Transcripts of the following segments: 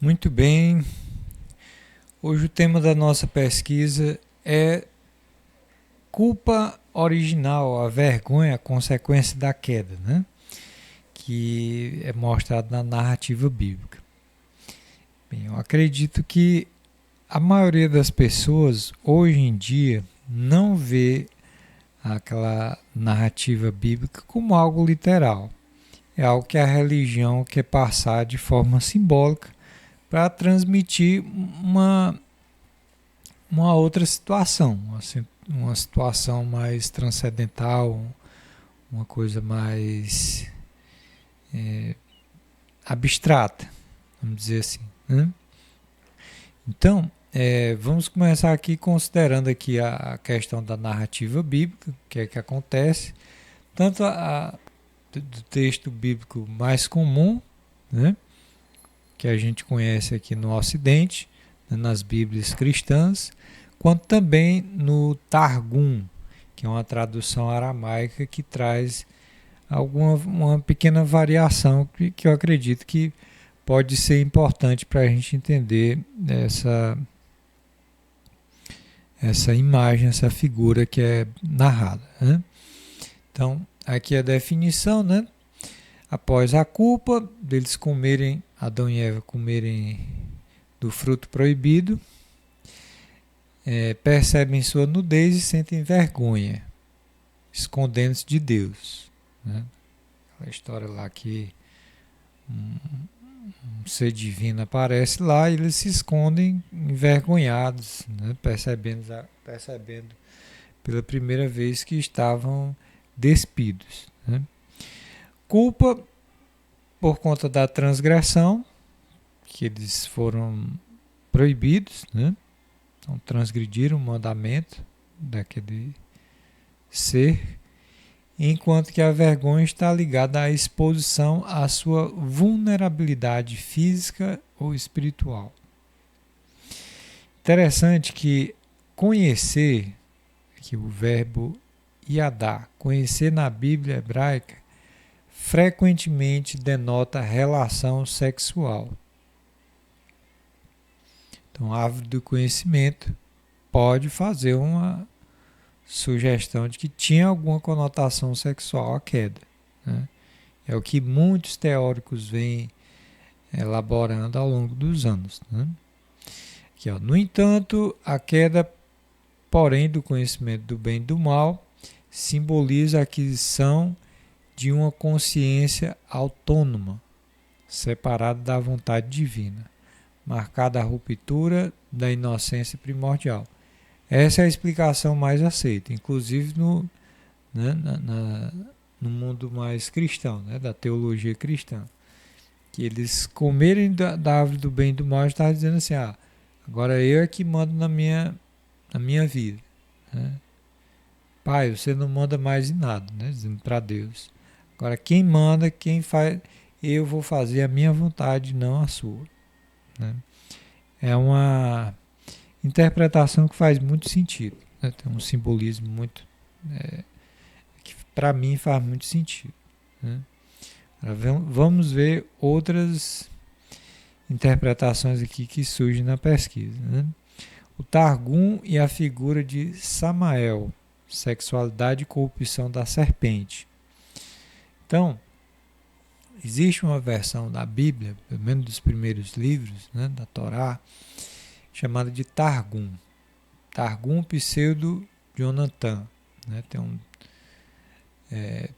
Muito bem. Hoje o tema da nossa pesquisa é culpa original, a vergonha, a consequência da queda, né? Que é mostrado na narrativa bíblica. Bem, eu acredito que a maioria das pessoas hoje em dia não vê aquela narrativa bíblica como algo literal. É algo que a religião quer passar de forma simbólica para transmitir uma outra situação, uma situação mais transcendental, uma coisa mais abstrata, vamos dizer assim, né? Então, vamos começar aqui considerando aqui a questão da narrativa bíblica, o que é que acontece, tanto do texto bíblico mais comum, né, que a gente conhece aqui no Ocidente, né, nas Bíblias cristãs, quanto também no Targum, que é uma tradução aramaica que traz uma pequena variação que eu acredito que pode ser importante para a gente entender essa imagem, essa figura que é narrada, né? Então, aqui a definição, né? Após a culpa deles comerem, Adão e Eva comerem do fruto proibido, percebem sua nudez e sentem vergonha, escondendo-se de Deus, né? A história lá que um ser divino aparece lá e eles se escondem envergonhados, né? percebendo pela primeira vez que estavam despidos, né? Culpa por conta da transgressão, que eles foram proibidos, né? Então transgrediram o mandamento daquele ser, enquanto que a vergonha está ligada à exposição à sua vulnerabilidade física ou espiritual. Interessante que conhecer, que o verbo yadá, conhecer na Bíblia hebraica, frequentemente denota relação sexual. Então, a árvore do conhecimento pode fazer uma sugestão de que tinha alguma conotação sexual a queda, né? É o que muitos teóricos vêm elaborando ao longo dos anos, né? Aqui, ó. No entanto, a queda, porém, do conhecimento do bem e do mal simboliza a aquisição de uma consciência autônoma, separada da vontade divina, marcada a ruptura da inocência primordial. Essa é a explicação mais aceita, inclusive né, no mundo mais cristão, né, da teologia cristã. Que eles comerem da árvore do bem e do mal, está dizendo assim, agora eu é que mando na minha vida, né? Pai, você não manda mais em nada, né, dizendo para Deus. Agora quem manda, quem faz, eu vou fazer a minha vontade, não a sua, né? É uma interpretação que faz muito sentido, né? Tem um simbolismo muito que para mim faz muito sentido, né? Vamos ver outras interpretações aqui que surgem na pesquisa, né? O Targum e a figura de Samael, sexualidade e corrupção da serpente. Então, existe uma versão da Bíblia, pelo menos dos primeiros livros, né, da Torá, chamada de Targum. Targum pseudo Jonathan, né?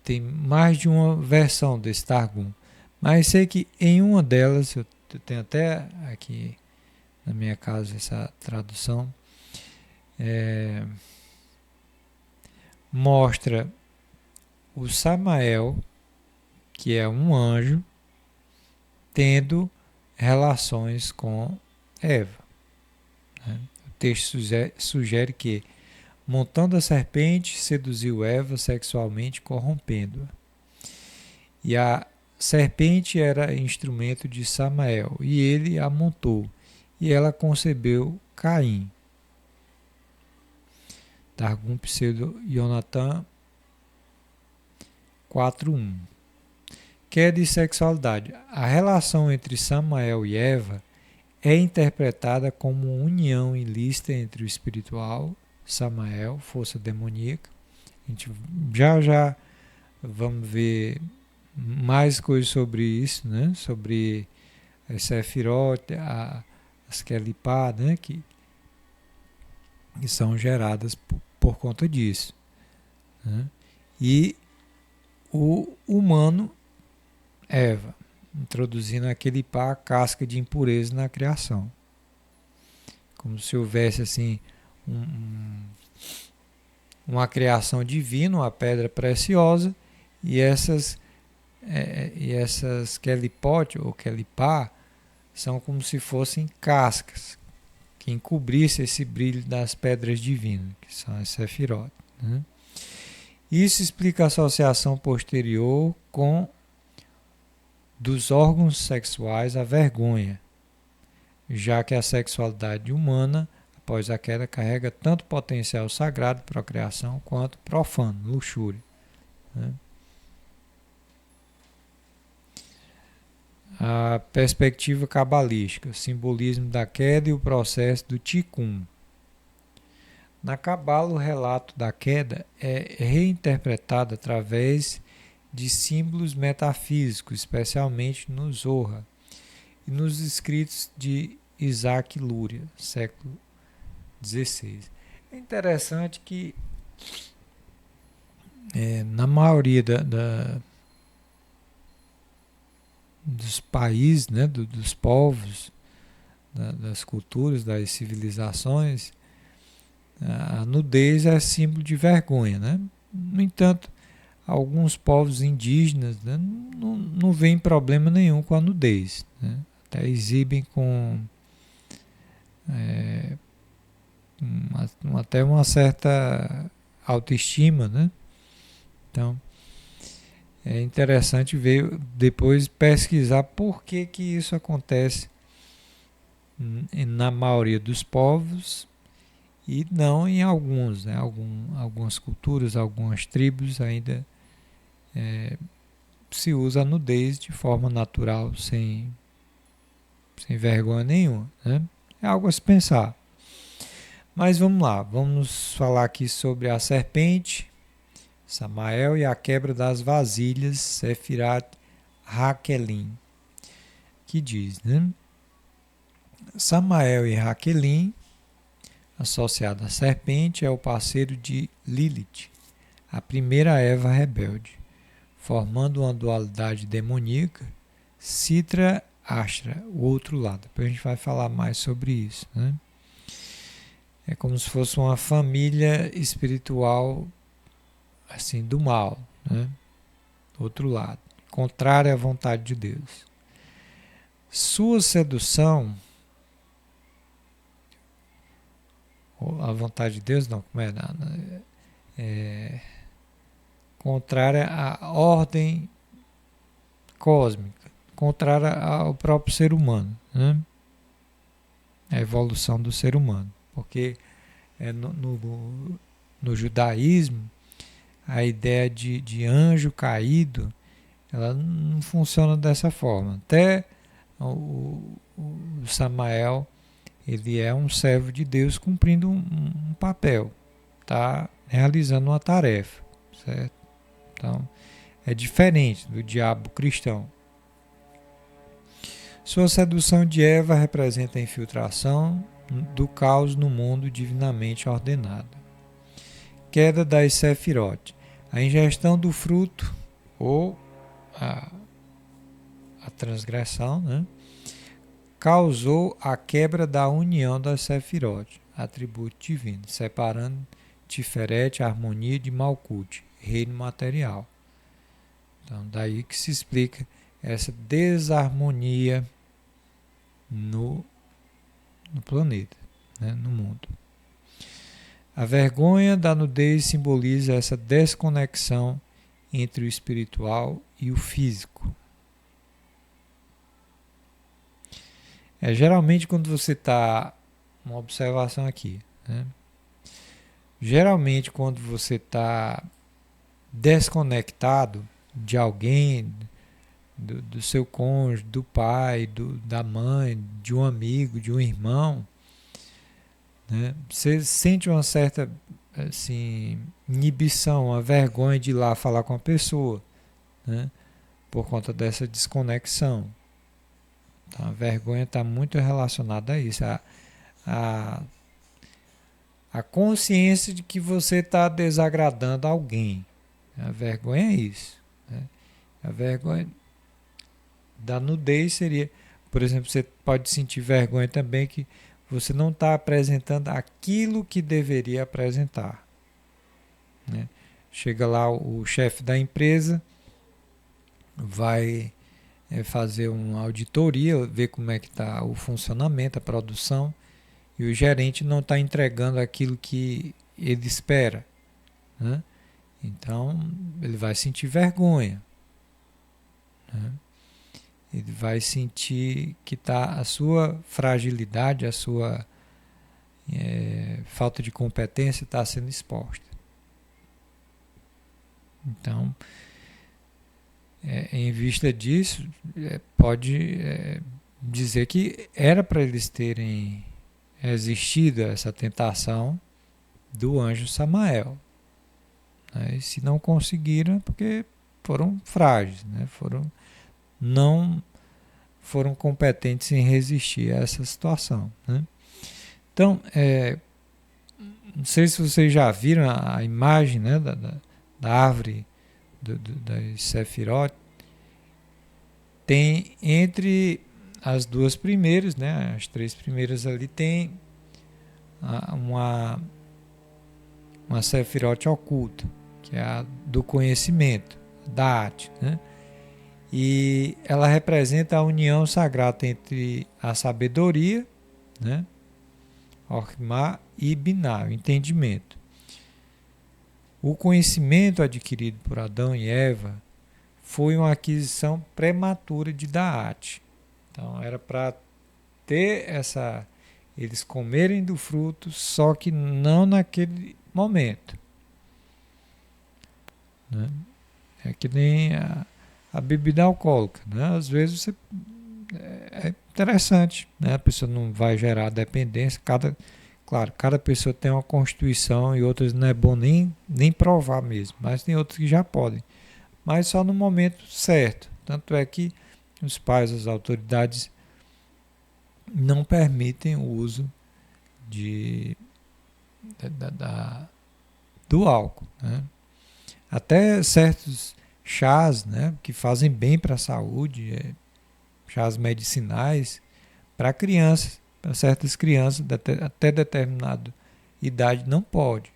Tem mais de uma versão desse Targum, mas sei que em uma delas, eu tenho até aqui na minha casa essa tradução, mostra o Samael, que é um anjo, tendo relações com Eva, né? O texto sugere que, montando a serpente, seduziu Eva sexualmente, corrompendo-a. E a serpente era instrumento de Samael, e ele a montou, e ela concebeu Caim. Targum pseudo Jonathan 4.1. Queda e sexualidade. A relação entre Samael e Eva é interpretada como uma união ilícita entre o espiritual, Samael, força demoníaca. A gente já vamos ver mais coisas sobre isso, né? Sobre a Sefirot, as Kelipá, né? Que são geradas por conta disso, né? E o humano, Eva, introduzindo aquele pá, casca de impureza na criação. Como se houvesse assim uma criação divina, uma pedra preciosa, e essas Kelipot ou Kelipá são como se fossem cascas que encobrissem esse brilho das pedras divinas, que são as Sefirot, né? Isso explica a associação posterior com dos órgãos sexuais à vergonha, já que a sexualidade humana, após a queda, carrega tanto potencial sagrado, procriação, quanto profano, luxúria, né? A perspectiva cabalística, o simbolismo da queda e o processo do Tikkun. Na Cabala, o relato da queda é reinterpretado através de símbolos metafísicos, especialmente no Zohar e nos escritos de Isaac Luria, século XVI. É interessante que na maioria dos países, né, dos povos, das culturas, das civilizações, a nudez é símbolo de vergonha, né? No entanto, alguns povos indígenas, né, não veem problema nenhum com a nudez, né? Até exibem com até uma certa autoestima, né? Então, é interessante ver, depois pesquisar por que isso acontece na maioria dos povos e não em alguns, né? Algumas culturas, algumas tribos ainda se usa a nudez de forma natural, sem vergonha nenhuma, né? É algo a se pensar. Mas vamos lá, vamos falar aqui sobre a serpente, Samael, e a quebra das vasilhas, Sefirat Hakelim, que diz, né? Samael e Hakelim, associado à serpente, é o parceiro de Lilith, a primeira Eva rebelde, formando uma dualidade demoníaca, Sitra Ashtra, o outro lado. Depois a gente vai falar mais sobre isso, né? É como se fosse uma família espiritual assim do mal, né? Do outro lado, contrária à vontade de Deus. Sua sedução, a vontade de Deus não, como contrária à ordem cósmica, contrária ao próprio ser humano, né? A evolução do ser humano, porque no judaísmo a ideia de anjo caído, ela não funciona dessa forma. Até o Samael, ele é um servo de Deus cumprindo um papel, tá realizando uma tarefa, certo? Então, é diferente do diabo cristão. Sua sedução de Eva representa a infiltração do caos no mundo divinamente ordenado. Queda das Sefirot. A ingestão do fruto ou a transgressão, né, causou a quebra da união das Sefirot, atributo divino, separando Tiferet, a harmonia, de Malkut, reino material. Então, daí que se explica essa desarmonia no planeta, né, no mundo. A vergonha da nudez simboliza essa desconexão entre o espiritual e o físico. Geralmente quando você está, uma observação aqui, né? Geralmente quando você está desconectado de alguém, do seu cônjuge, do pai, da mãe, de um amigo, de um irmão, né? Você sente uma certa assim, inibição, uma vergonha de ir lá falar com a pessoa, né? Por conta dessa desconexão. Então, a vergonha está muito relacionada a isso, a, a consciência de que você está desagradando alguém. A vergonha é isso, né? A vergonha da nudez seria, por exemplo, você pode sentir vergonha também que você não está apresentando aquilo que deveria apresentar, né? Chega lá o chefe da empresa, vai fazer uma auditoria, ver como é que está o funcionamento, a produção, e o gerente não está entregando aquilo que ele espera, né? Então ele vai sentir vergonha, né? Ele vai sentir que a sua fragilidade, a sua falta de competência está sendo exposta. Então, em vista disso, pode dizer que era para eles terem resistido a essa tentação do anjo Samael, né? E se não conseguiram, porque foram frágeis, né? Não foram competentes em resistir a essa situação, né? Então, não sei se vocês já viram a imagem, né, da árvore das Sefirot. Tem entre as duas primeiras, né, as três primeiras ali, tem uma Sefirot oculta, que é a do conhecimento, da arte, né? E ela representa a união sagrada entre a sabedoria, né, Ormá, e Biná, o entendimento. O conhecimento adquirido por Adão e Eva foi uma aquisição prematura de Da'at. Então era para ter eles comerem do fruto, só que não naquele momento, né? É que nem a bebida alcoólica, né? Às vezes é interessante, né? A pessoa não vai gerar dependência. Claro, cada pessoa tem uma constituição e outras não é bom nem provar mesmo, mas tem outros que já podem, mas só no momento certo. Tanto é que os pais, as autoridades não permitem o uso do álcool, né? Até certos chás, né, que fazem bem para a saúde, chás medicinais para crianças, para certas crianças até determinada idade não pode,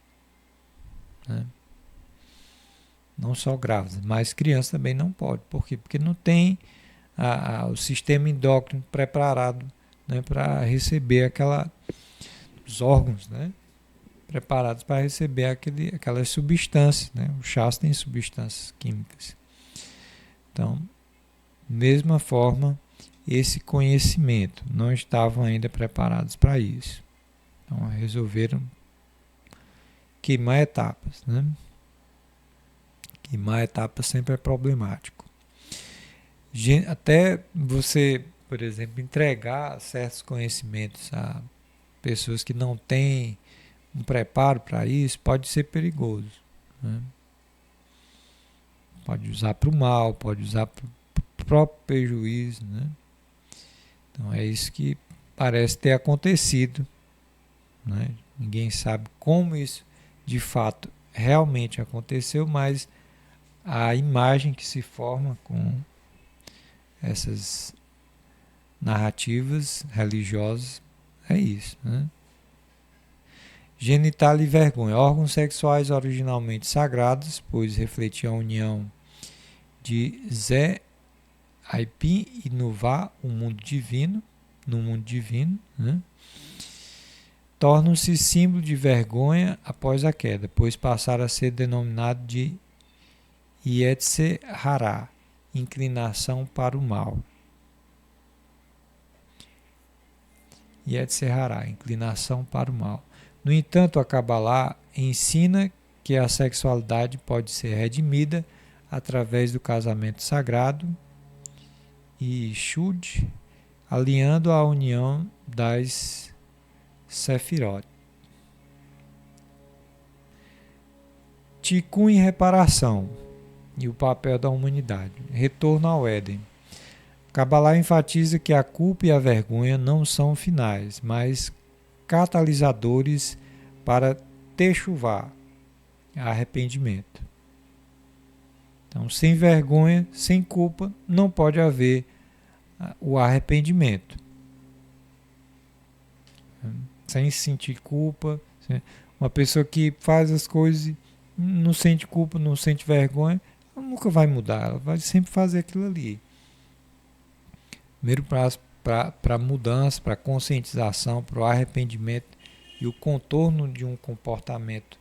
né? Não só grávidas, mas crianças também não pode. Por quê? Porque não tem o sistema endócrino preparado, né, para receber os órgãos, né, preparados para receber aquelas substâncias, né? O chás tem substâncias químicas. Então, mesma forma, esse conhecimento, não estavam ainda preparados para isso. Então, resolveram queimar etapas, né? Queimar etapas sempre é problemático. Até você, por exemplo, entregar certos conhecimentos a pessoas que não têm um preparo para isso, pode ser perigoso, né? Pode usar para o mal, pode usar para o próprio prejuízo, né? Então é isso que parece ter acontecido, né? Ninguém sabe como isso de fato realmente aconteceu, mas a imagem que se forma com essas narrativas religiosas é isso, né? Genital e vergonha. Órgãos sexuais originalmente sagrados, pois refletiam a união de Zé, Aipim e Nuvá, no mundo divino, né? Tornam-se símbolo de vergonha após a queda, pois passaram a ser denominado de Yetzer Hará, inclinação para o mal. Yetzer Hará, inclinação para o mal. No entanto, a Kabbalah ensina que a sexualidade pode ser redimida através do casamento sagrado, e Shud, alinhando a união das Sefirot. Tikkun e reparação e o papel da humanidade. Retorno ao Éden. Kabbalah enfatiza que a culpa e a vergonha não são finais, mas catalisadores para techuvá, arrependimento. Então, sem vergonha, sem culpa, não pode haver o arrependimento. Sem sentir culpa. Uma pessoa que faz as coisas, não sente culpa, não sente vergonha, ela nunca vai mudar, ela vai sempre fazer aquilo ali. Primeiro passo para a mudança, para a conscientização, para o arrependimento e o contorno de um comportamento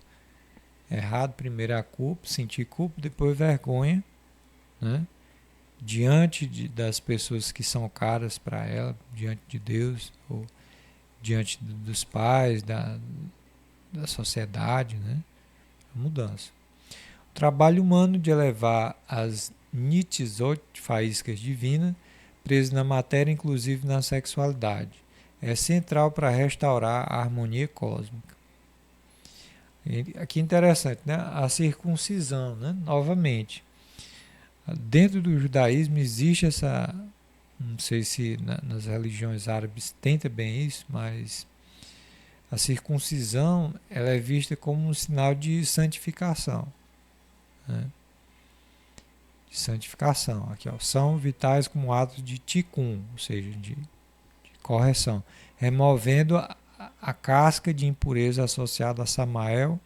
errado. Primeiro a culpa, sentir culpa, depois vergonha, né? Diante das pessoas que são caras para ela, diante de Deus, ou diante dos pais, da sociedade, né? A mudança. O trabalho humano de elevar as Nitzot, faíscas divinas, presas na matéria, inclusive na sexualidade, é central para restaurar a harmonia cósmica. E aqui interessante, né? A circuncisão, né? Novamente. Dentro do judaísmo existe essa, não sei se nas religiões árabes tem também isso, mas a circuncisão ela é vista como um sinal de santificação, né? De santificação. Aqui, ó, são vitais como atos de tikkun, ou seja, de correção, removendo a casca de impureza associada a Samael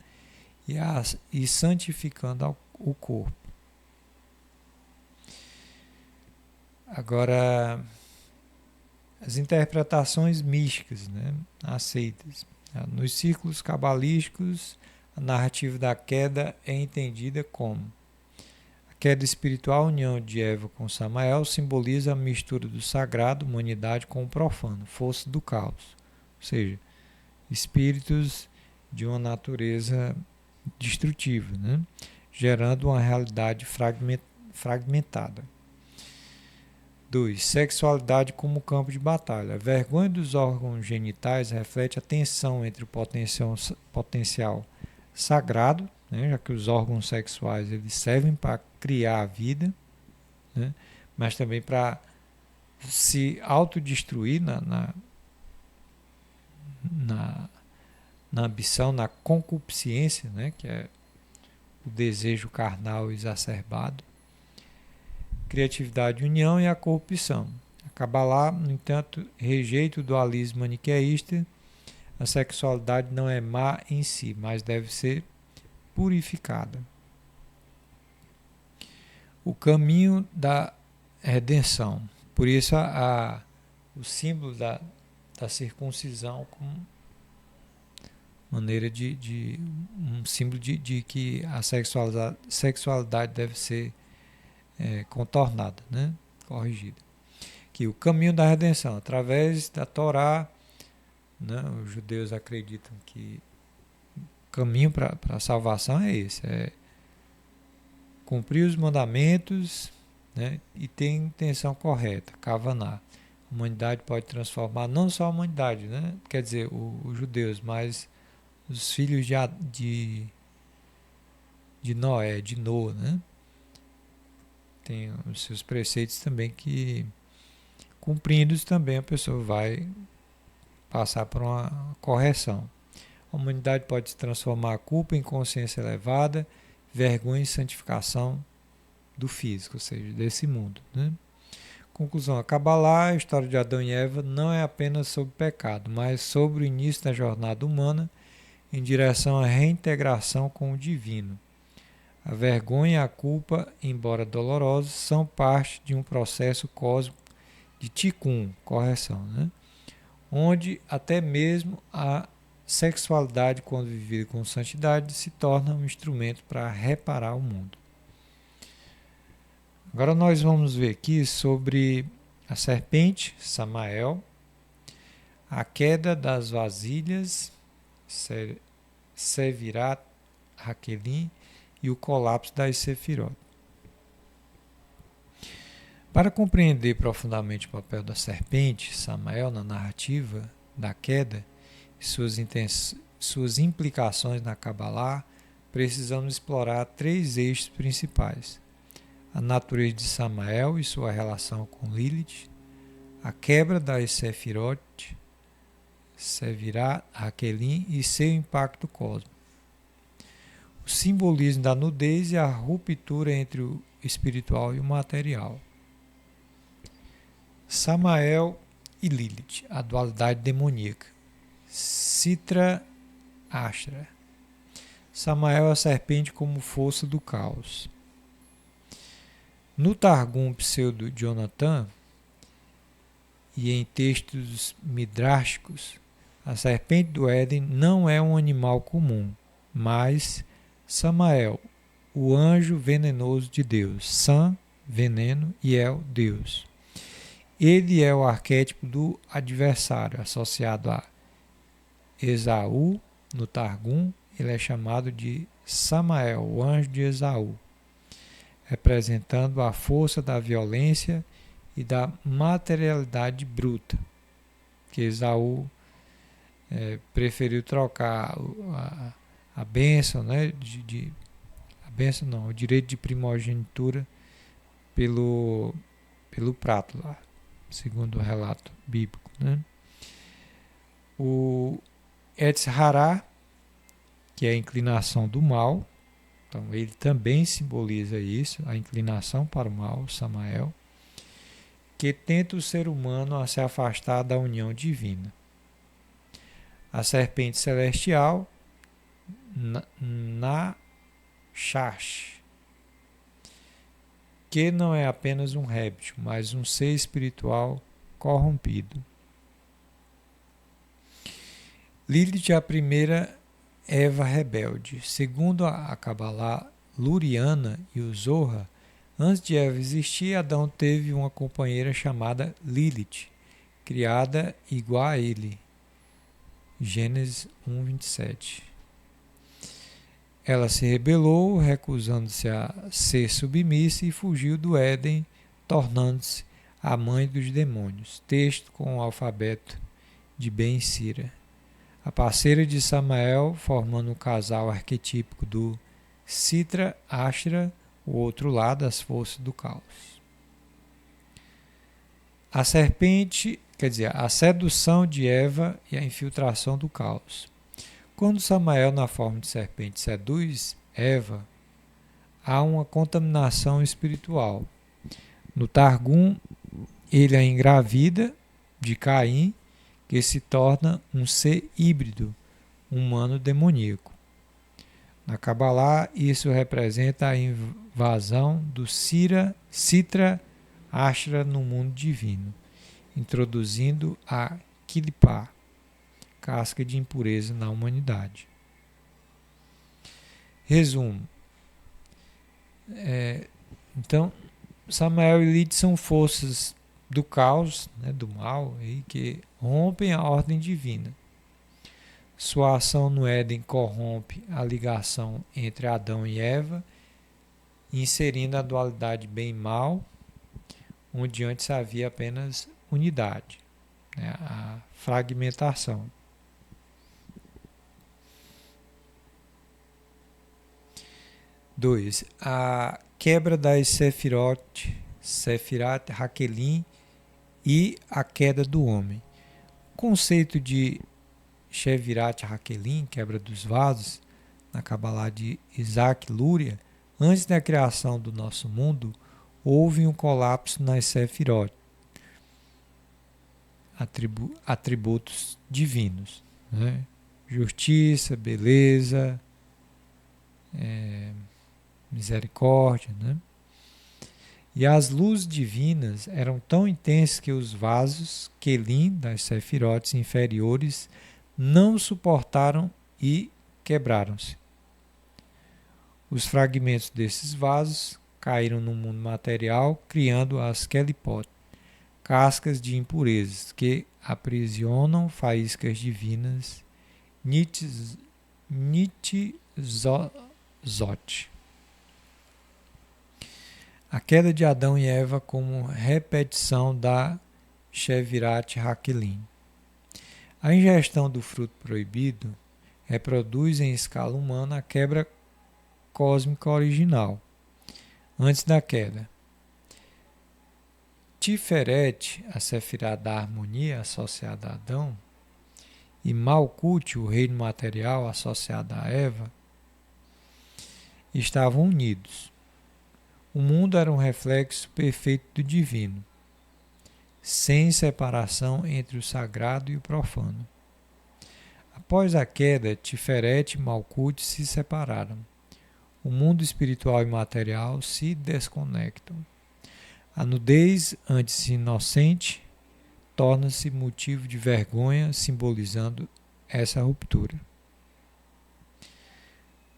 e santificando o corpo. Agora, as interpretações místicas, né, aceitas. Nos círculos cabalísticos, a narrativa da queda é entendida como a queda espiritual, a união de Eva com Samael, simboliza a mistura do sagrado, humanidade, com o profano, força do caos. Ou seja, espíritos de uma natureza destrutiva, né, gerando uma realidade fragmentada. 2. Sexualidade como campo de batalha. A vergonha dos órgãos genitais reflete a tensão entre o potencial sagrado, né, já que os órgãos sexuais eles servem para criar a vida, né, mas também para se autodestruir na ambição, na concupiscência, né, que é o desejo carnal exacerbado. Criatividade, união e a corrupção. A Kabbalah, no entanto, rejeita o dualismo maniqueísta. A sexualidade não é má em si, mas deve ser purificada. O caminho da redenção. Por isso o símbolo da circuncisão como maneira de um símbolo de que a sexualidade deve ser contornada, né? Corrigida. Que o caminho da redenção, através da Torá, né? Os judeus acreditam que o caminho para a salvação é esse, é cumprir os mandamentos, né? E ter intenção correta, kavaná. A humanidade pode transformar, não só a humanidade, né? Quer dizer, os judeus, mas os filhos de Noé, de Noa, né? Tem os seus preceitos também que, cumprindo-os também, a pessoa vai passar por uma correção. A humanidade pode se transformar a culpa em consciência elevada, vergonha e santificação do físico, ou seja, desse mundo, né? Conclusão, a Kabbalah, a história de Adão e Eva, não é apenas sobre pecado, mas sobre o início da jornada humana em direção à reintegração com o divino. A vergonha e a culpa, embora dolorosos, são parte de um processo cósmico de tikkun, correção, né? Onde até mesmo a sexualidade, quando vivida com santidade, se torna um instrumento para reparar o mundo. Agora nós vamos ver aqui sobre a serpente, Samael, a queda das vasilhas, Sevirat Hakelim, e o colapso das Sefirot. Para compreender profundamente o papel da serpente, Samael, na narrativa da queda e suas implicações na Kabbalah, precisamos explorar 3 eixos principais: a natureza de Samael e sua relação com Lilith, a quebra das Sefirot, Sevirá, Hakelim e seu impacto cósmico, o simbolismo da nudez e a ruptura entre o espiritual e o material. Samael e Lilith, a dualidade demoníaca. Sitra Ashra. Samael é a serpente como força do caos. No Targum pseudo-Jonathan e em textos midráshicos, a serpente do Éden não é um animal comum, mas Samael, o anjo venenoso de Deus. Sam, veneno, e El, Deus. Ele é o arquétipo do adversário, associado a Esaú. No Targum, ele é chamado de Samael, o anjo de Esaú, representando a força da violência e da materialidade bruta, que Esaú preferiu trocar a bênção, né, a bênção não, o direito de primogenitura pelo prato lá, segundo o relato bíblico, né? O Etzhará, que é a inclinação do mal, então ele também simboliza isso, a inclinação para o mal, Samael, que tenta o ser humano a se afastar da união divina. A serpente celestial, Nashash, que não é apenas um réptil, mas um ser espiritual corrompido. Lilith é a primeira Eva rebelde. Segundo a Kabbalah luriana e o Zohar, antes de Eva existir, Adão teve uma companheira chamada Lilith, criada igual a ele. Gênesis 1:27. Ela se rebelou, recusando-se a ser submissa e fugiu do Éden, tornando-se a mãe dos demônios. Texto com o alfabeto de Ben Sira. A parceira de Samael, formando um casal arquetípico do Sitra Ashra, o outro lado das forças do caos. A serpente, a sedução de Eva e a infiltração do caos. Quando Samael, na forma de serpente, seduz Eva, há uma contaminação espiritual. No Targum, ele a engravida de Caim, que se torna um ser híbrido, humano demoníaco. Na Kabbalah, isso representa a invasão do Sitra Ashra no mundo divino, introduzindo a Kilipá, casca de impureza na humanidade. Resumo. Então, Samael e Lilith são forças do caos, né, do mal, que rompem a ordem divina. Sua ação no Éden corrompe a ligação entre Adão e Eva, inserindo a dualidade bem e mal, onde antes havia apenas unidade, né, a fragmentação. 2. A quebra das Sefirat Hakelim e a queda do homem. O conceito de Shevirat Hakelim, quebra dos vasos, na Kabbalah de Isaac Luria, antes da criação do nosso mundo, houve um colapso nas Sefirot, atributos divinos, né? Justiça, beleza, misericórdia, né? E as luzes divinas eram tão intensas que os vasos Kelim das Sefirotes inferiores não suportaram e quebraram-se. Os fragmentos desses vasos caíram no mundo material, criando as Kelipot, cascas de impurezas que aprisionam faíscas divinas, Nitzot. A queda de Adão e Eva como repetição da Shevirat Hakelim. A ingestão do fruto proibido reproduz em escala humana a quebra cósmica original, antes da queda. Tiferet, a sefirá da harmonia associada a Adão, e Malkut, o reino material associado a Eva, estavam unidos. O mundo era um reflexo perfeito do divino, sem separação entre o sagrado e o profano. Após a queda, Tiferet e Malkut se separaram. O mundo espiritual e material se desconectam. A nudez, antes inocente, torna-se motivo de vergonha, simbolizando essa ruptura.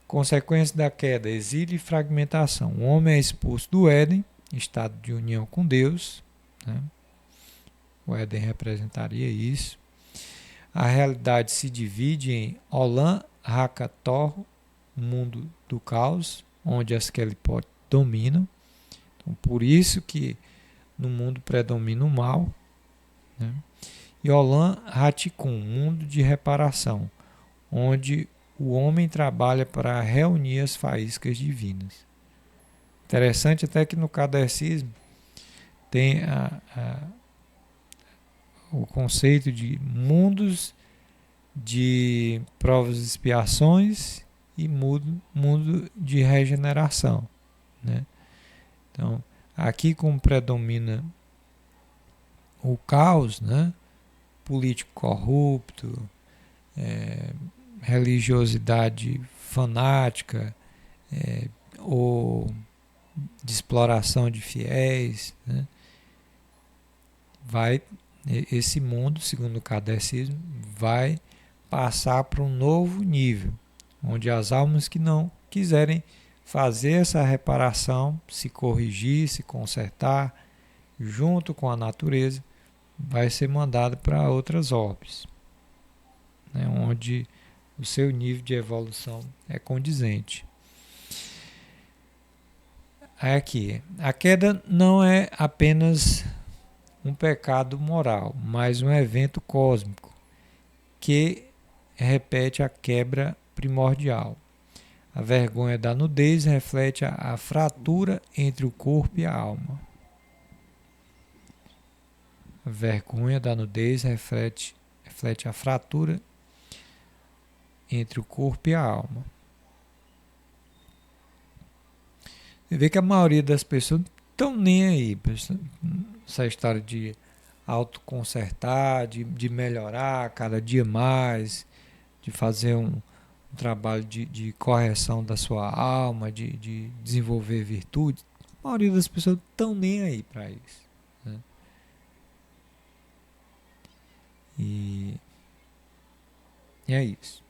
Consequência da queda, exílio e fragmentação. O homem é expulso do Éden, estado de união com Deus, né? O Éden representaria isso. A realidade se divide em Olam Hakator, mundo do caos, onde as Kelipot dominam. Então, por isso que no mundo predomina o mal, né? E Olam Hatikun, mundo de reparação, onde o homem trabalha para reunir as faíscas divinas. Interessante até que no Kardecismo tem o conceito de mundos de provas e expiações e mundo de regeneração, né? Então, aqui como predomina o caos, né? Político corrupto, religiosidade fanática, ou de exploração de fiéis, né? Esse mundo, segundo o kardecismo, vai passar para um novo nível, onde as almas que não quiserem fazer essa reparação, se corrigir, se consertar, junto com a natureza, vai ser mandado para outras orbes, né, onde o seu nível de evolução é condizente. Aqui, a queda não é apenas um pecado moral, mas um evento cósmico que repete a quebra primordial. A vergonha da nudez reflete a fratura entre o corpo e a alma. A vergonha da nudez reflete a fratura entre o corpo e a alma. Você vê que a maioria das pessoas não estão nem aí. Essa história de autoconsertar, de melhorar cada dia mais, de fazer um trabalho de correção da sua alma, de desenvolver virtude. A maioria das pessoas não estão nem aí para isso, né? E é isso.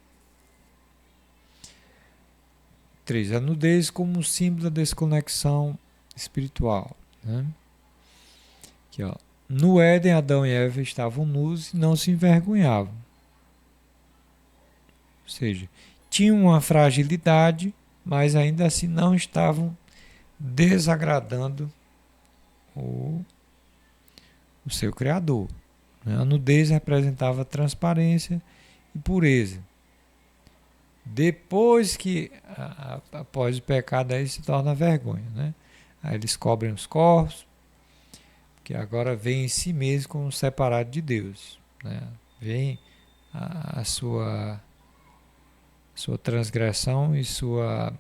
3. A nudez como símbolo da desconexão espiritual, né? Aqui, ó. No Éden, Adão e Eva estavam nus e não se envergonhavam. Ou seja, tinham uma fragilidade, mas ainda assim não estavam desagradando o seu Criador, né? A nudez representava transparência e pureza. Depois que, após o pecado, aí se torna vergonha, né? Aí eles cobrem os corpos, que agora vem em si mesmo como separado de Deus, né? Vem a sua transgressão e sua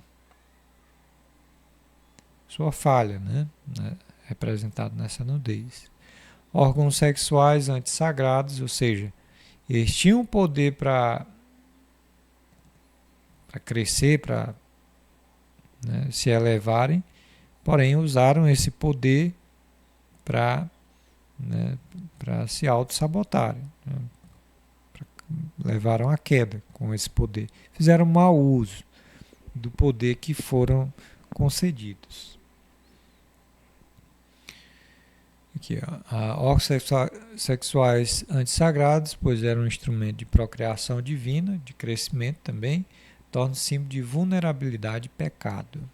falha, né? Representado nessa nudez. Órgãos sexuais antissagrados, ou seja, eles tinham poder para crescer, para, né, se elevarem, porém usaram esse poder para, né, se auto-sabotarem, né? Levaram à queda com esse poder. Fizeram mau uso do poder que foram concedidos. Aqui, ó, órgãos sexuais antissagrados, pois eram um instrumento de procriação divina, de crescimento também, torna-se símbolo de vulnerabilidade e pecado.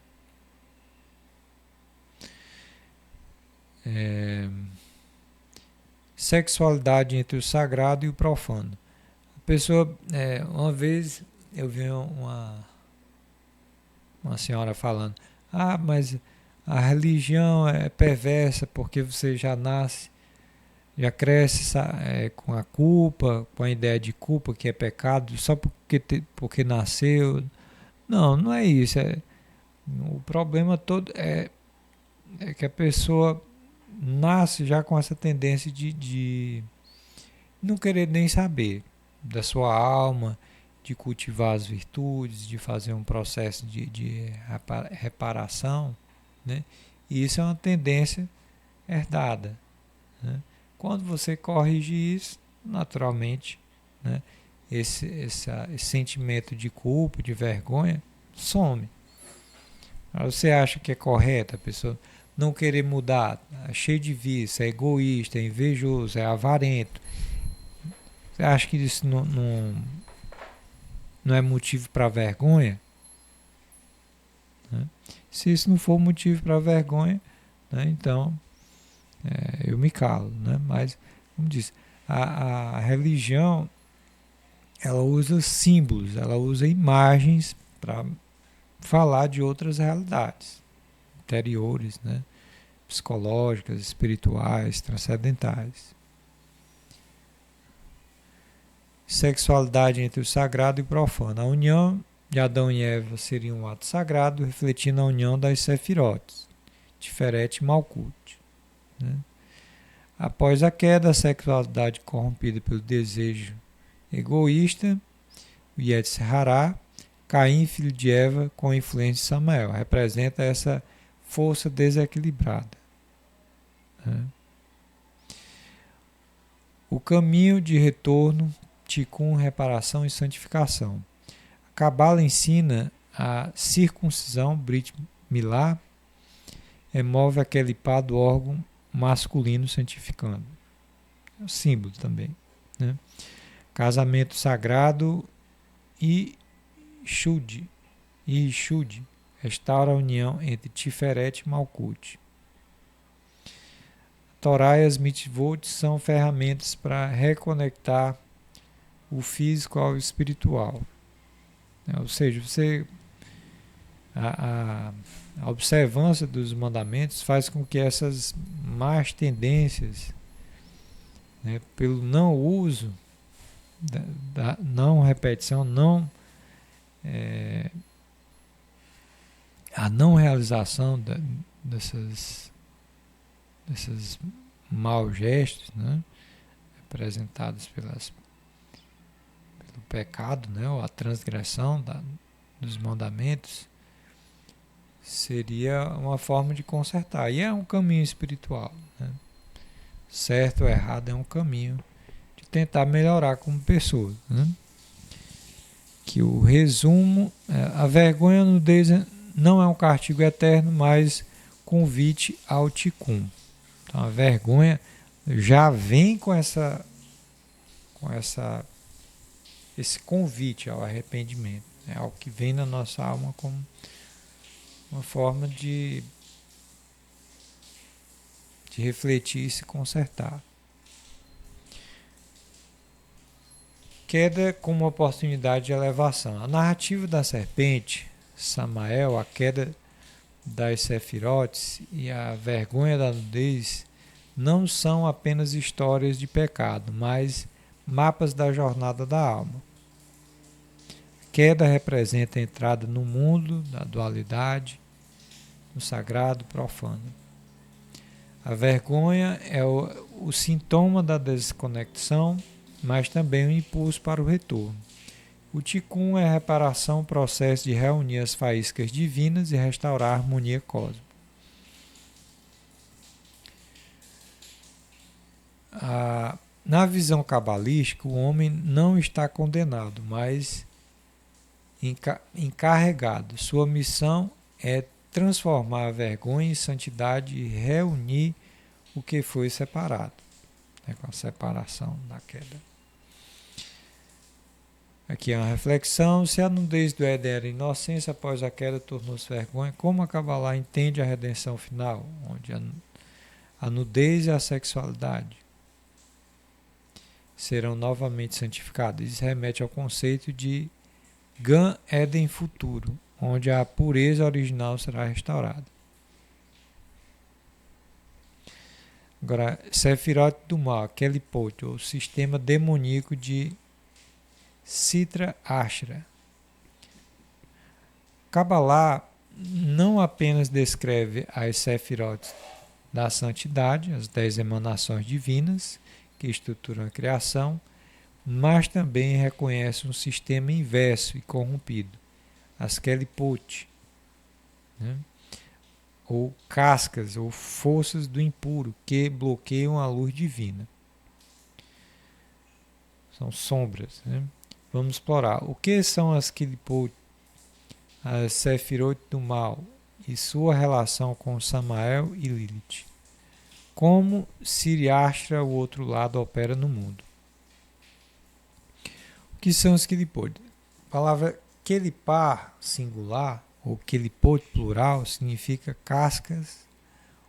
sexualidade entre o sagrado e o profano. A pessoa, uma vez eu vi uma senhora falando, mas a religião é perversa porque você já nasce, já cresce com a culpa, com a ideia de culpa, que é pecado, só porque nasceu. Não, não é isso. O problema todo é que a pessoa nasce já com essa tendência de não querer nem saber da sua alma, de cultivar as virtudes, de fazer um processo de reparação, né? E isso é uma tendência herdada, né? Quando você corrige isso, naturalmente, né, esse sentimento de culpa, de vergonha, some. Você acha que é correto a pessoa não querer mudar, é cheio de vício, é egoísta, é invejoso, é avarento? Você acha que isso não é motivo para vergonha? Né? Se isso não for motivo para vergonha, né, então eu me calo. Né? Mas, como disse, a religião ela usa símbolos, ela usa imagens para falar de outras realidades interiores, né? Psicológicas, espirituais, transcendentais. Sexualidade entre o sagrado e o profano. A união de Adão e Eva seria um ato sagrado, refletindo a união das sefirotes, Tiferet e Malkut. Né? Após a queda, a sexualidade corrompida pelo desejo egoísta, o Yetzer Hará, Caim, filho de Eva, com influência de Samael, representa essa força desequilibrada. Né? O caminho de retorno, Tikkun, reparação e santificação. A Cabala ensina a circuncisão, Brit Milá, remove aquele pá do órgão masculino santificando. É um símbolo também. Né? Casamento sagrado e Shud, restaura a união entre Tiferet e Malkut. Torá e as mitzvot são ferramentas para reconectar o físico ao espiritual. Ou seja, a observância dos mandamentos faz com que essas más tendências, né, pelo não uso, da não repetição, a não realização desses maus gestos, né, representados pelo pecado, né, ou a transgressão dos mandamentos, seria uma forma de consertar. E é um caminho espiritual. Né? Certo ou errado é um caminho de tentar melhorar como pessoa. Né? Que o resumo, a vergonha no nudez não é um castigo eterno, mas convite ao Tikkun. Então a vergonha já vem com esse convite ao arrependimento. É algo que vem na nossa alma como uma forma de refletir e se consertar. Queda como oportunidade de elevação. A narrativa da serpente, Samael, a queda das sefirotes e a vergonha da nudez não são apenas histórias de pecado, mas mapas da jornada da alma. A queda representa a entrada no mundo da dualidade, no sagrado e profano. A vergonha é o sintoma da desconexão, mas também um impulso para o retorno. O Tikkun é a reparação, o processo de reunir as faíscas divinas e restaurar a harmonia cósmica. Na visão cabalística, o homem não está condenado, mas encarregado. Sua missão é transformar a vergonha em santidade e reunir o que foi separado, né, com a separação da queda. Aqui é uma reflexão. Se a nudez do Éden era inocência, após a queda tornou-se vergonha, como a Kabbalah entende a redenção final, onde a nudez e a sexualidade serão novamente santificadas. Isso remete ao conceito de Gan Eden futuro, onde a pureza original será restaurada. Agora, Sefirot do mal, Kelipot, o sistema demoníaco de Sitra Ashra. Kabbalah não apenas descreve as Sefirot da santidade, as 10 emanações divinas que estruturam a criação, mas também reconhece um sistema inverso e corrompido, as Kelipot, né? Ou cascas, ou forças do impuro, que bloqueiam a luz divina. São sombras, né? Vamos explorar. O que são as Kelipot, as Sefirot do mal, e sua relação com Samael e Lilith? Como Siriashtra, o outro lado, opera no mundo? O que são os Kelipot? A palavra Kelipar, singular, ou Kelipot, plural, significa cascas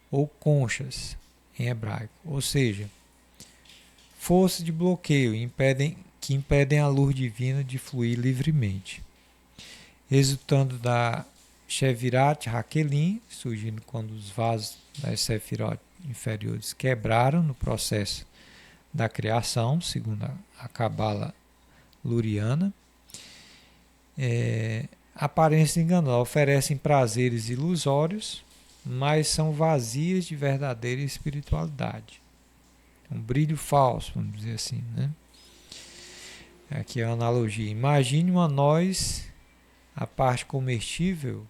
ou conchas, em hebraico. Ou seja, forças de bloqueio que impedem a luz divina de fluir livremente, resultando da Shevirat Hakelim, surgindo quando os vasos das Sefirot inferiores quebraram no processo da criação, segundo a Cabala Luriana. Aparência enganosa, oferecem prazeres ilusórios, mas são vazias de verdadeira espiritualidade. Um brilho falso, vamos dizer assim, né? Aqui é a analogia. Imagine uma noz, a parte comestível,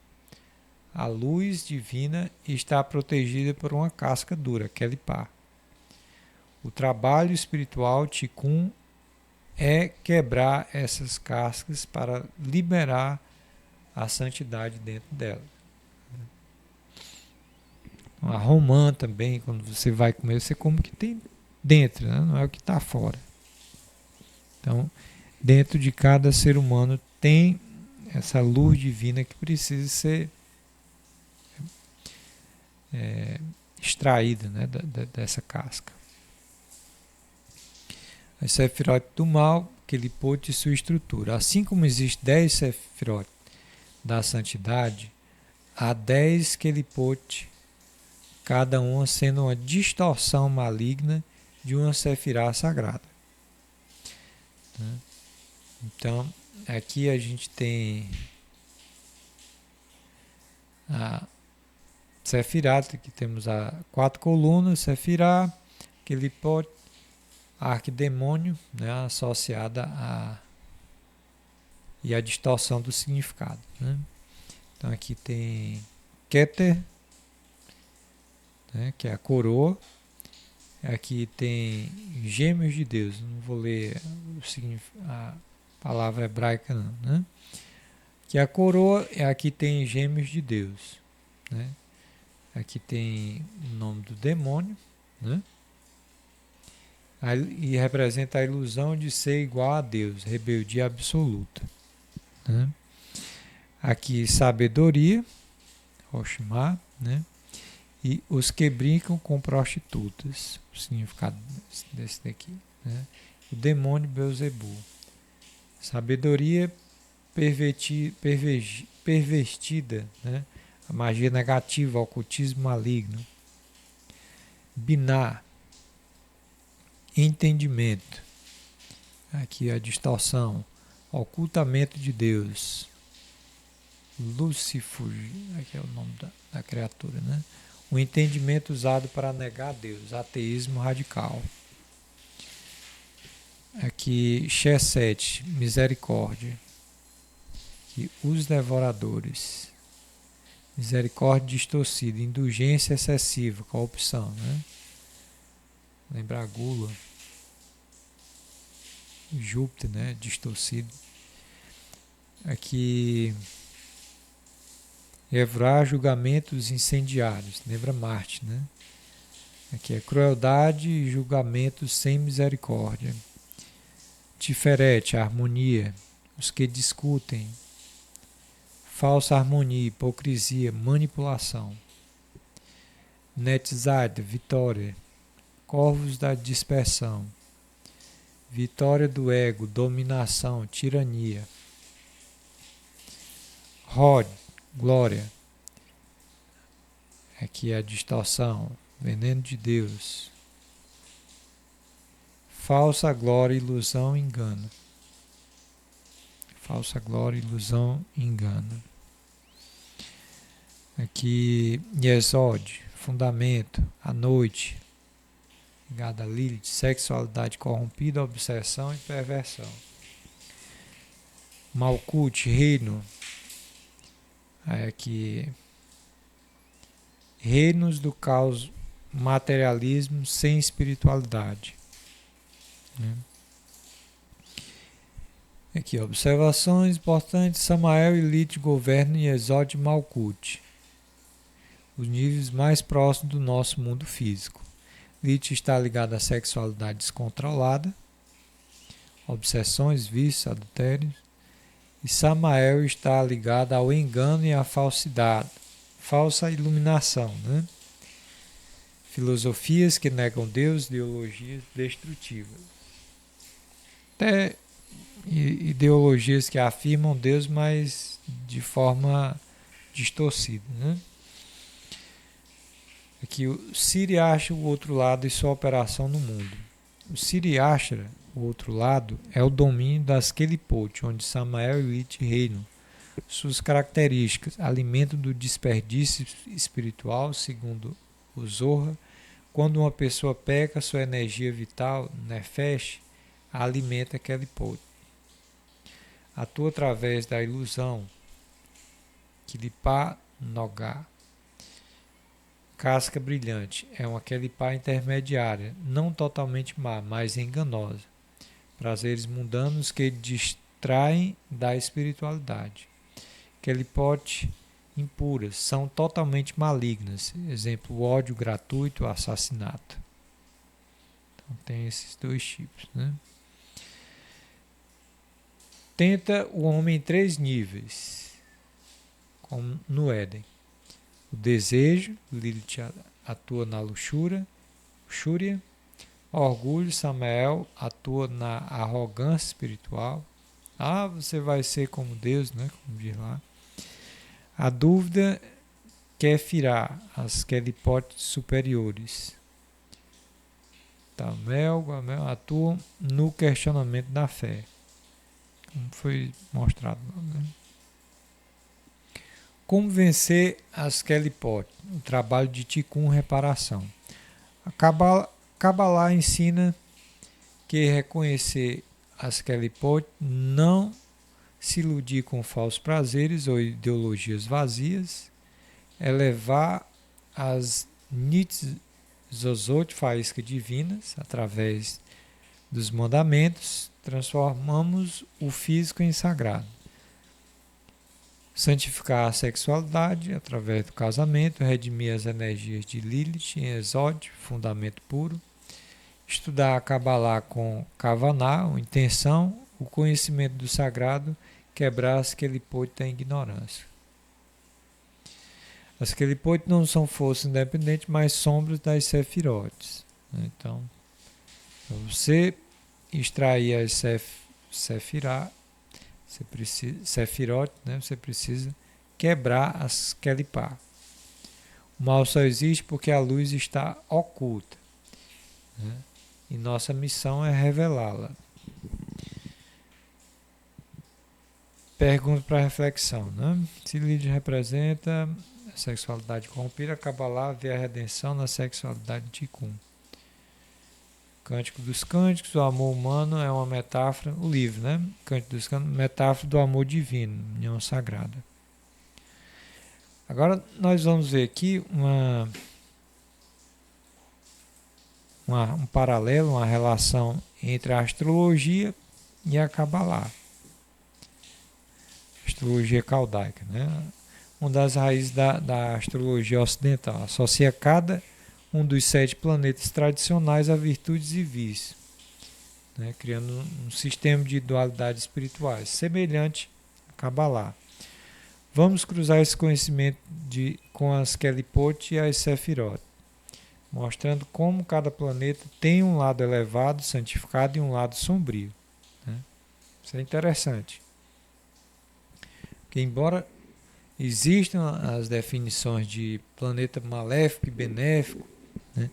a luz divina está protegida por uma casca dura, Kelipá. O trabalho espiritual Tikkun é quebrar essas cascas para liberar a santidade dentro dela. A romã também, quando você vai comer, você come o que tem dentro, né? Não é o que está fora. Então, dentro de cada ser humano tem essa luz divina que precisa ser extraída, né, dessa casca. A Sefirot do mal, Kelipot e sua estrutura. Assim como existe 10 Sefirot da santidade, há 10 Kelipot, cada uma sendo uma distorção maligna de uma Sefirá sagrada. Então, aqui a gente tem a Sefirá, aqui temos a 4 colunas, Sefirá, Kelipot, arquidemônio, né, associada e a distorção do significado, né? Então aqui tem Keter, né, que é a coroa. Aqui tem gêmeos de Deus. Não vou ler a palavra hebraica não, né? Que a coroa, aqui tem gêmeos de Deus, né? Aqui tem o nome do demônio, né? E representa a ilusão de ser igual a Deus, rebeldia absoluta, né? Aqui sabedoria, Roshma, né? E os que brincam com prostitutas, o significado desse daqui, né? O demônio Beuzebu, sabedoria pervertida, né? A magia negativa, o ocultismo maligno. Biná, entendimento, aqui a distorção, ocultamento de Deus. Lúcifer, aqui é o nome da criatura, né? O entendimento usado para negar Deus, ateísmo radical. Aqui, Chesed, misericórdia. Aqui, os devoradores. Misericórdia distorcida, indulgência excessiva, corrupção, né? Lembra a gula. Júpiter, né? Distorcido. Aqui, Evrar, julgamentos incendiários. Lembra Marte, né? Aqui é crueldade e julgamentos sem misericórdia. Tiferet, harmonia. Os que discutem. Falsa harmonia, hipocrisia, manipulação. Netzad, vitória. Corvos da dispersão. Vitória do ego, dominação, tirania. Rod, glória. Aqui é a distorção, veneno de Deus. Falsa glória, ilusão, engano. Falsa glória, ilusão, engano. Aqui, Yesod, fundamento, a noite. Ligada a Lilith, sexualidade corrompida, obsessão e perversão. Malkut, reino. Aí aqui, reinos do caos, materialismo sem espiritualidade. Aqui, observações importantes. Samael e Lilith governam Yesod e Malkut, os níveis mais próximos do nosso mundo físico. Lilith está ligada à sexualidade descontrolada, obsessões, vícios, adultérios. E Samael está ligado ao engano e à falsidade, falsa iluminação, né? Filosofias que negam Deus, ideologias destrutivas. Até ideologias que afirmam Deus, mas de forma distorcida, né? Aqui o Siriashra, o outro lado e sua operação no mundo. O Siriashra, o outro lado, é o domínio das Kelipot, onde Samael e Lilith reinam. Suas características: alimento do desperdício espiritual, segundo o Zohar. Quando uma pessoa peca, sua energia vital, Nefesh, alimenta Kelipot. Atua através da ilusão, Kilipá Nogá. Casca brilhante, é uma Kelipá intermediária, não totalmente má, mas enganosa. Prazeres mundanos que distraem da espiritualidade. Kelipot impuras, são totalmente malignas. Exemplo, o ódio gratuito, o assassinato. Então tem esses dois tipos, né? Tenta o homem em 3 níveis, como no Éden. O desejo, Lilith atua na luxúria. Orgulho, Samael atua na arrogância espiritual. Ah, você vai ser como Deus, né? Como diz lá. A dúvida, Kefirá, as Kelipotes superiores. Tamel, Gamel atuam no questionamento da fé, como foi mostrado, né? Como vencer as Kelipot? O trabalho de Tikkun, reparação. A Kabbalah ensina que reconhecer as Kelipot, não se iludir com falsos prazeres ou ideologias vazias, elevar as Nitzozot, faíscas divinas, através dos mandamentos, transformamos o físico em sagrado. Santificar a sexualidade através do casamento, redimir as energias de Lilith em Yesod, fundamento puro. Estudar a Kabbalah com Kavaná, intenção, o conhecimento do sagrado, quebrar as Kelipot da ignorância. As Kelipot não são forças independentes, mas sombras das Sefirotes. Então, para você extrair as Sefirá, Sefirot, né? Você precisa quebrar as Kelipá. O mal só existe porque a luz está oculta, né? E nossa missão é revelá-la. Pergunta para reflexão, né? Se Lilith representa a sexualidade corrompida, a Kabbalah vê a redenção na sexualidade de Tikkun. Cântico dos Cânticos, o amor humano é uma metáfora, o livro, né? Cântico dos Cânticos, metáfora do amor divino, união sagrada. Agora nós vamos ver aqui um paralelo, uma relação entre a astrologia e a Kabbalah. Astrologia caldaica, né? Uma das raízes da astrologia ocidental, associa cada um dos 7 planetas tradicionais a virtudes e vícios, né? Criando um sistema de dualidades espirituais, semelhante a Kabbalah. Vamos cruzar esse conhecimento com as Kelipot e as Sefirot. mostrando como cada planeta tem um lado elevado, santificado e um lado sombrio. Né? Isso é interessante. Porque embora existam as definições de planeta maléfico e benéfico, né?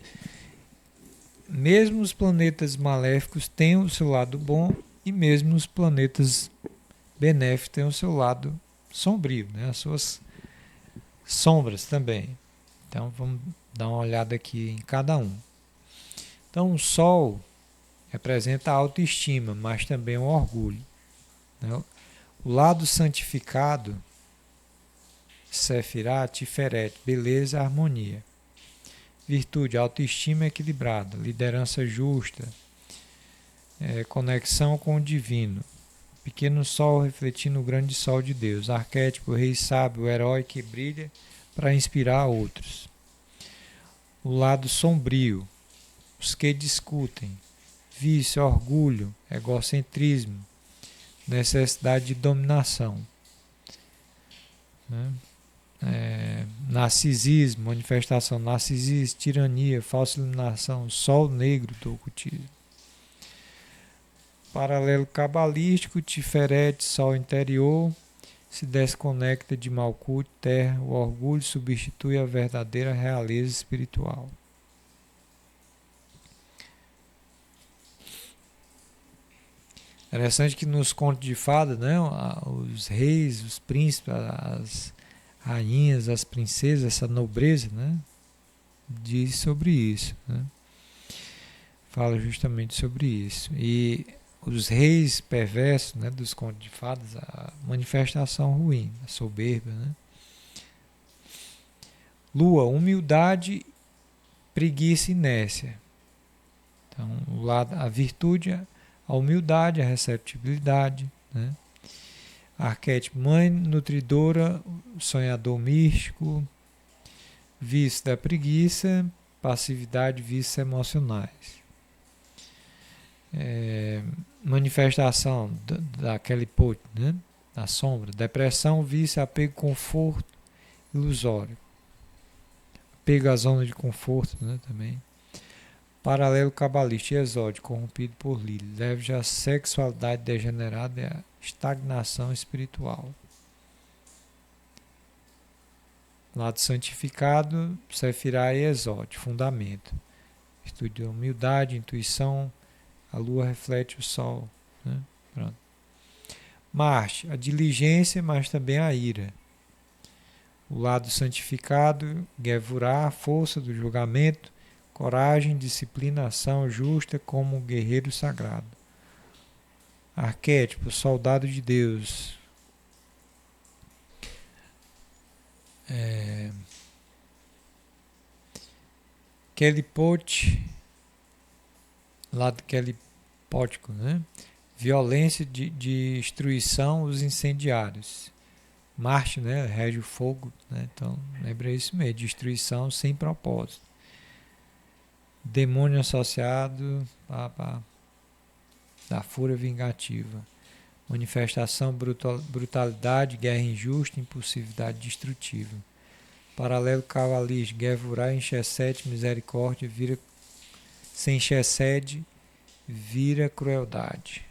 Mesmo os planetas maléficos têm o seu lado bom e mesmo os planetas benéficos têm o seu lado sombrio, né? As suas sombras também. Então vamos dar uma olhada aqui em cada um. Então o Sol representa a autoestima, mas também o orgulho. Né? O lado santificado, Sefirá, Tiferet, beleza, harmonia. Virtude, autoestima equilibrada, liderança justa, conexão com o divino. Pequeno sol refletindo o grande sol de Deus. Arquétipo, rei sábio, o herói que brilha para inspirar outros. O lado sombrio, os que discutem. Vício, orgulho, egocentrismo, necessidade de dominação. Né? Narcisismo, manifestação, narcisismo, tirania, falsa iluminação, sol negro do ocultismo. Paralelo cabalístico, Tiferet, sol interior, se desconecta de Malkuth, terra, o orgulho substitui a verdadeira realeza espiritual. Interessante que nos contos de fada, né, os reis, os príncipes, as rainhas, as princesas, essa nobreza, né, diz sobre isso, né? Fala justamente sobre isso. E os reis perversos, né, dos contos de fadas, a manifestação ruim, a soberba, né? Lua, humildade, preguiça e inércia. Então, a virtude, a humildade, a receptibilidade, né? Arquétipo, mãe nutridora, sonhador místico, vício da preguiça, passividade, vícios emocionais. Manifestação daquele ponto, né? Da sombra, depressão, vício, apego, conforto, ilusório. Apego à zona de conforto, né? Também. Paralelo cabalístico, exótico, corrompido por Lilith, leve à sexualidade degenerada e à estagnação espiritual. Lado santificado, Sefirá e exótico, fundamento. Estudo de humildade, intuição, a lua reflete o sol. Né? Pronto. Marte, a diligência, mas também a ira. O lado santificado, Gevurá, a força do julgamento, coragem, disciplina, ação justa como um guerreiro sagrado. Arquétipo, soldado de Deus. Kelipote, lado kelipótico, né? Violência de destruição, os incendiários. Marte, né? Rege o fogo, né? Então, lembra isso mesmo, destruição sem propósito. Demônio associado da fúria vingativa. Manifestação, brutalidade, guerra injusta, impulsividade destrutiva. Paralelo cabalístico, Gevurá, Enchecete, misericórdia, vira sem Chesed, vira crueldade.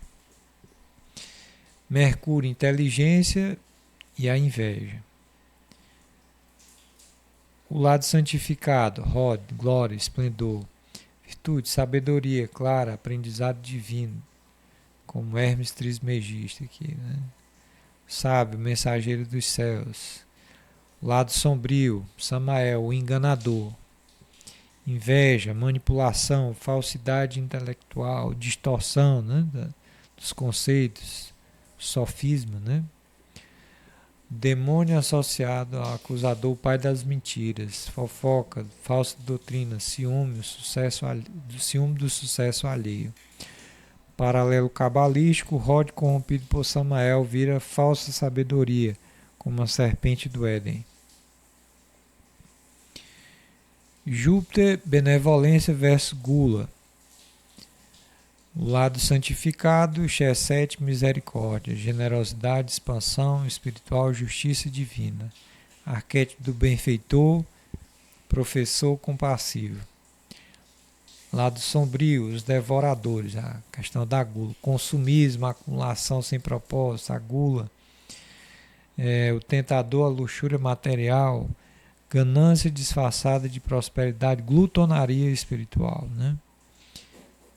Mercúrio, inteligência e a inveja. O lado santificado, Rod, glória, esplendor. Virtude, sabedoria, clara, aprendizado divino, como Hermes Trismegista aqui, né? Sábio, mensageiro dos céus. Lado sombrio, Samael, o enganador. Inveja, manipulação, falsidade intelectual, distorção, né, dos conceitos, sofisma, né? Demônio associado ao acusador, pai das mentiras, fofoca, falsa doutrina, ciúme, ciúme do sucesso alheio. Paralelo cabalístico, Rod corrompido por Samael vira falsa sabedoria, como a serpente do Éden. Júpiter, benevolência versus gula. O lado santificado, Chesed, misericórdia, generosidade, expansão espiritual, justiça divina. Arquétipo do benfeitor, professor compassivo. Lado sombrio, os devoradores, a questão da gula, consumismo, acumulação sem propósito, a gula, o tentador, a luxúria material, ganância disfarçada de prosperidade, glutonaria espiritual, né?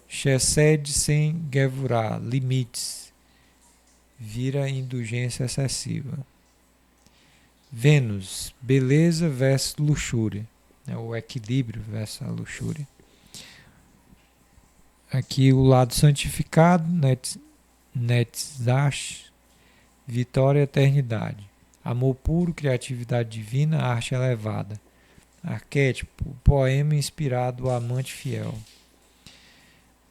Chesed sem gevurah, limites, vira indulgência excessiva. Vênus, beleza versus luxúria, né? O equilíbrio versus a luxúria. Aqui o lado santificado, Netzash, vitória e eternidade. Amor puro, criatividade divina, arte elevada. Arquétipo, poema inspirado, o amante fiel.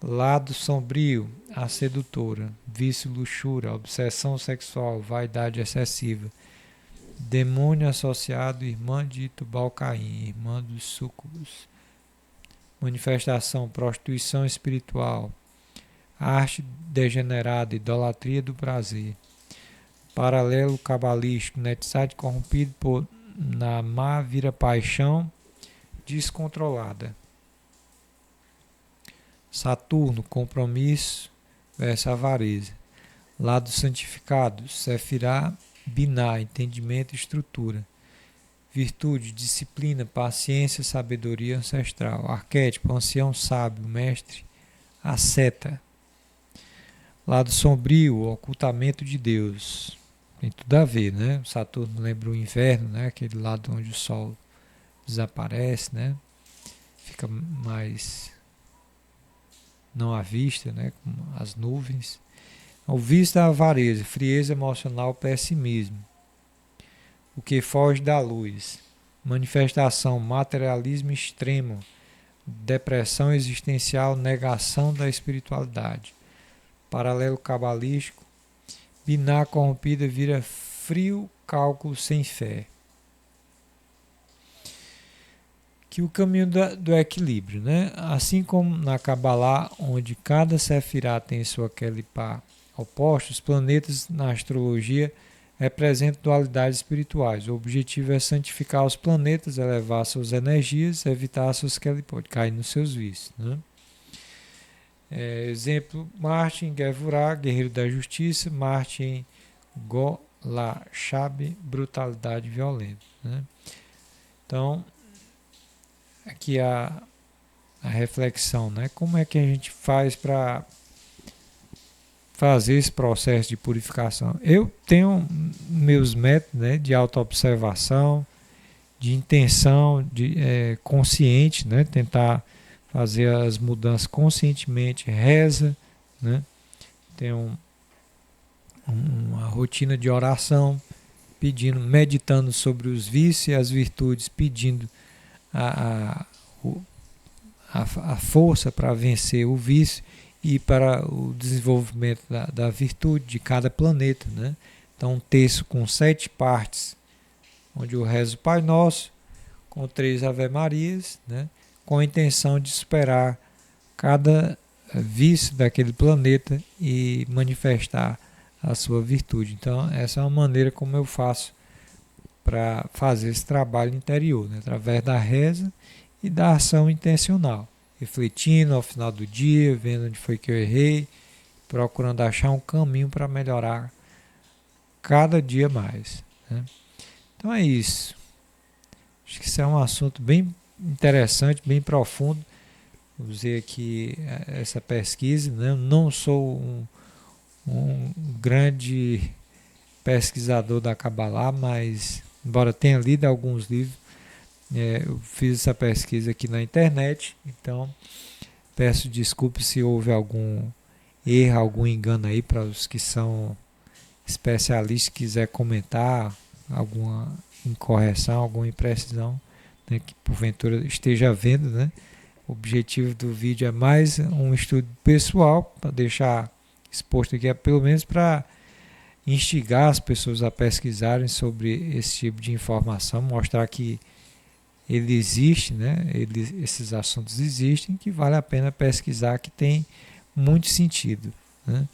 Lado sombrio, a sedutora. Vício, luxúria, obsessão sexual, vaidade excessiva. Demônio associado, irmã de Tubal-Caim, irmã dos súcubos. Manifestação, prostituição espiritual. Arte degenerada, idolatria do prazer. Paralelo cabalístico, Netzach corrompido por Namá vira paixão descontrolada. Saturno, compromisso versus avareza. Lado santificado, Sefirá, Biná, entendimento e estrutura. Virtude, disciplina, paciência, sabedoria ancestral. Arquétipo, ancião sábio, mestre, asceta. Lado sombrio, ocultamento de Deus. Tem tudo a ver, né? Saturno lembra o inverno, né? Aquele lado onde o sol desaparece, né? Fica mais não à vista, né? Com as nuvens. O vício da avareza, frieza emocional, pessimismo. O que foge da luz. Manifestação, materialismo extremo, depressão existencial, negação da espiritualidade. Paralelo cabalístico, Biná corrompida vira frio cálculo sem fé. Que o caminho do equilíbrio, né? Assim como na Kabbalah, onde cada sefirá tem sua Kelipá oposta, os planetas na astrologia representam dualidades espirituais. O objetivo é santificar os planetas, elevar suas energias, evitar seus Kelipot, cair nos seus vícios, né? Exemplo, Marte em Gevurah, guerreiro da justiça, Marte em Golashab, brutalidade violenta, né? Então, aqui a reflexão, né? Como é que a gente faz para fazer esse processo de purificação? Eu tenho meus métodos, né, de autoobservação, de intenção, consciente, né? Tentar fazer as mudanças conscientemente, reza, né? Tem uma rotina de oração, pedindo, meditando sobre os vícios e as virtudes, pedindo a força para vencer o vício e para o desenvolvimento da virtude de cada planeta, né? Então, um texto com 7 partes, onde eu rezo o Pai Nosso, com 3 Ave Marias, né? Com a intenção de superar cada vício daquele planeta e manifestar a sua virtude. Então, essa é uma maneira como eu faço para fazer esse trabalho interior, né? Através da reza e da ação intencional, refletindo ao final do dia, vendo onde foi que eu errei, procurando achar um caminho para melhorar cada dia mais, né? Então é isso. Acho que isso é um assunto bem interessante, bem profundo. Usei aqui essa pesquisa, né? Eu não sou um grande pesquisador da Kabbalah, mas embora tenha lido alguns livros, eu fiz essa pesquisa aqui na internet, então peço desculpas se houve algum erro, algum engano aí para os que são especialistas, quiser comentar alguma incorreção, alguma imprecisão, né, que porventura esteja vendo, né? O objetivo do vídeo é mais um estudo pessoal, para deixar exposto aqui, pelo menos para instigar as pessoas a pesquisarem sobre esse tipo de informação, mostrar que ele existe, né? Esses assuntos existem, que vale a pena pesquisar, que tem muito sentido, né?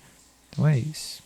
Então é isso.